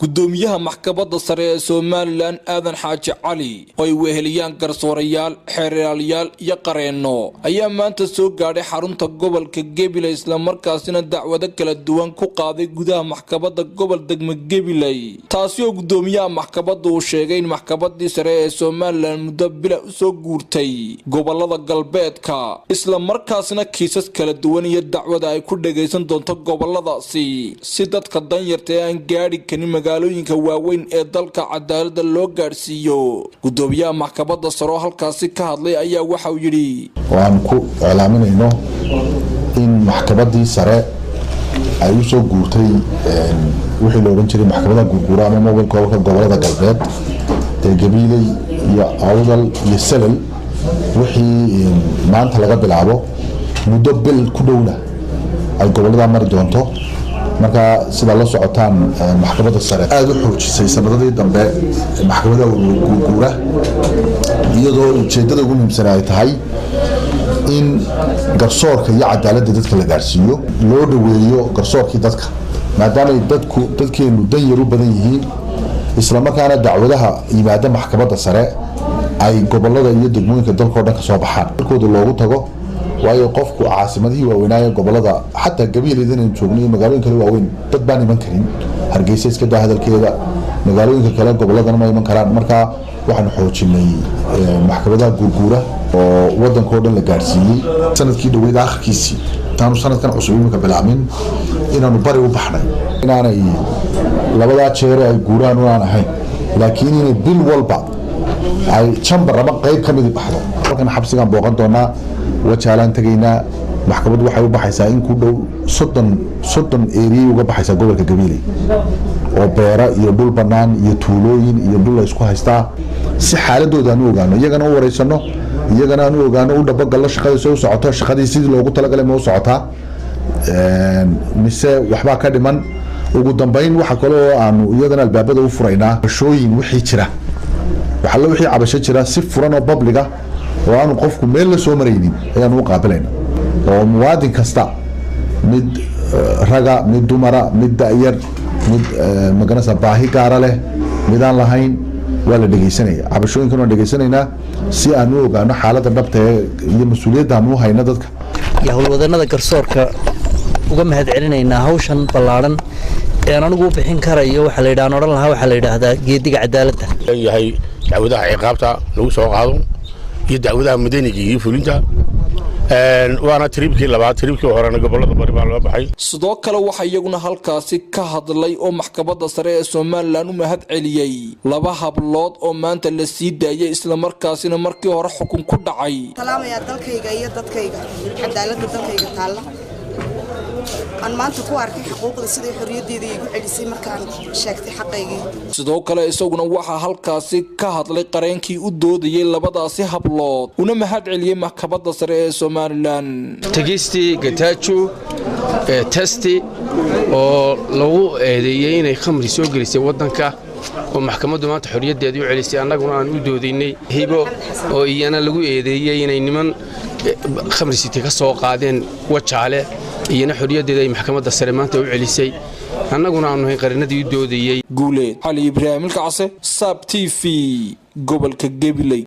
gudoomiyaha maxkamadda sare ee Soomaaliland Aadan Xaaji Cali oo ay weheliyaan garsoorayaal xeeryaal iyo qareeno ayaa maanta soo gaadhay xarunta gobolka Gabiley isla markaasina dacwado kala duwan ku qaaday gudaha maxkamadda gobol degmo Gabiley taasi oo gudoomiyaha maxkamadda uu sheegay in maxkamaddii sare ee Soomaaliland muddo bila u soo guurtay gobolada galbeedka isla markaasina kiisas kala duwan iyo dacwada ay ku dhageysan doonto goboladaasi si dadka danyarta aan gaari karin magaalooyinka waaweyn ee dalka cadaaladda loo gaarsiiyo gudoomiyaha maxkamadda sare halkaasi ka hadlay ayaa waxa uu yiri waan ku iclaaminayno in maxkamaddii sare ay u soo guurtay wixii loo oran jiray maxkamadda gurgura ama gobolada galbeed ee Gabiley iyo Awdal iyo Salal wixii maanta laga bilaabo muddo bil ku dhowna ay gobolada mari doonto marka sida la socotaan maxkamadda sare aad u xoojisay sanadadii dambe maxkamadda gurgura iyadoo ujeedada ugu muhiimsan ay tahay in garsoorka iyo cadaaladda dadka la gaarsiiyo loo dhaweeyo garsoorkii dadka maadaama dadkeenu dan yar u badan yihiin isla markaana dacwadaha yimaada maxkamadda sare ay gobolada iyo degmooyinka dalka oo dhan ka soo baxaan markooda loogu tago waayo qofku caasimadihii waaweynaa gobolada xataa Gabileydan ay joognayn magaalooyinka kale waaweyn dad baan iman karin Hargeysa iska daa hadalkeeda magaalooyinka kale goboladana ma iman karaan marka waxaan xoojinay maxkamadda gurgura oo wadanka oo dhan la gaarsiiyay sanadkii dhaweyd akhirkiisii taanu sanadkan cusub imika bilaamin inaanu bari u baxnay inaanay labada jeer ay guuraan oo aan ahayn laakiin inay bil walba ay chamber ama qayb kamid baxdo halkan xabsigan booqan doonaa wajaalaan tagaynaa maxkamaddu waxay u baxaysaa in ku dhow 30 area uga baxaysaa gobolka Gabiley oo beera iyo dhul banaan iyo tuulooyin iyo dhul la isku haystaa si xaaladooda aan u ogaano iyagana u wareysano iyagana aan u ogaano u dhabagal shaqada soo socoto shaqadii sidii loogu talagalay ma u socotaa mise waxba ka dhiman ugu dambeyn waxa kale oo aan iyadana albaabada u furaynaa shooyin wixii jira waxa la wixii cabasho jira si furan oo public ah oo aanu qofku meel la soo maraynin ayaan u qaabilayna oo muwaadin kasta mid raga mid dumara mid da'yar mid maganasa baahi gaar leh mid aan lahayn waa la dhageysanaya cabashooyinkan oo dhageysanayna si aan u ogaano xaaladda dhabta iyo mas'uuliyadda aan u hayno dadka ya howlwadanada garsoorka uga mahad celinayna hawshan ballaaran ee anigu bixin karayo waxa la yiraahdo oran lahaa waxa la yiraahdaa geediga cadaaladda yahay dacwadaha ciqaabta lagu soo qaado iyo dacwadaha madaniga iyo fulinta waana tribkii labaad tribkii horena gobolada bari baa loo baxay sidoo kale waxa iyaguna halkaasi ka hadlay oo maxkamadda sare ee Soomaaliland u mahad celiyay laba hablood oo maanta la sii daayay isla markaasina markii hore xukun ku dhacay salaamaya dalkayga iyo dadkayga cadaaladda dalkayga taala aan maanta ku arkay xuquuqda sida xorriyadeeda igu celisay markaan sheegtay xaqaygii sidoo kale isaguna waxa halkaasi ka hadlay qareenkii u doodayay labadaasi hablood una mahad celiyay maxkamadda sare ee Soomaaliland tagisti Getachew testi oo lagu eedeeyay inay khamri soo gelisay wadanka oo maxkamaddu maanta xorriyadeeda u celisay annaguna aan u doodaynay hibo oo iyana lagu eedeeyay inay niman khamri siti ka soo qaadeen wajaale iyana xorriyadeeda ay maxkamadda sare maanta u celisay annaguna aanu hay qarinadii u doodayay guuleed Cali Ibraahim Kacse Sab TV gobolka Gabiley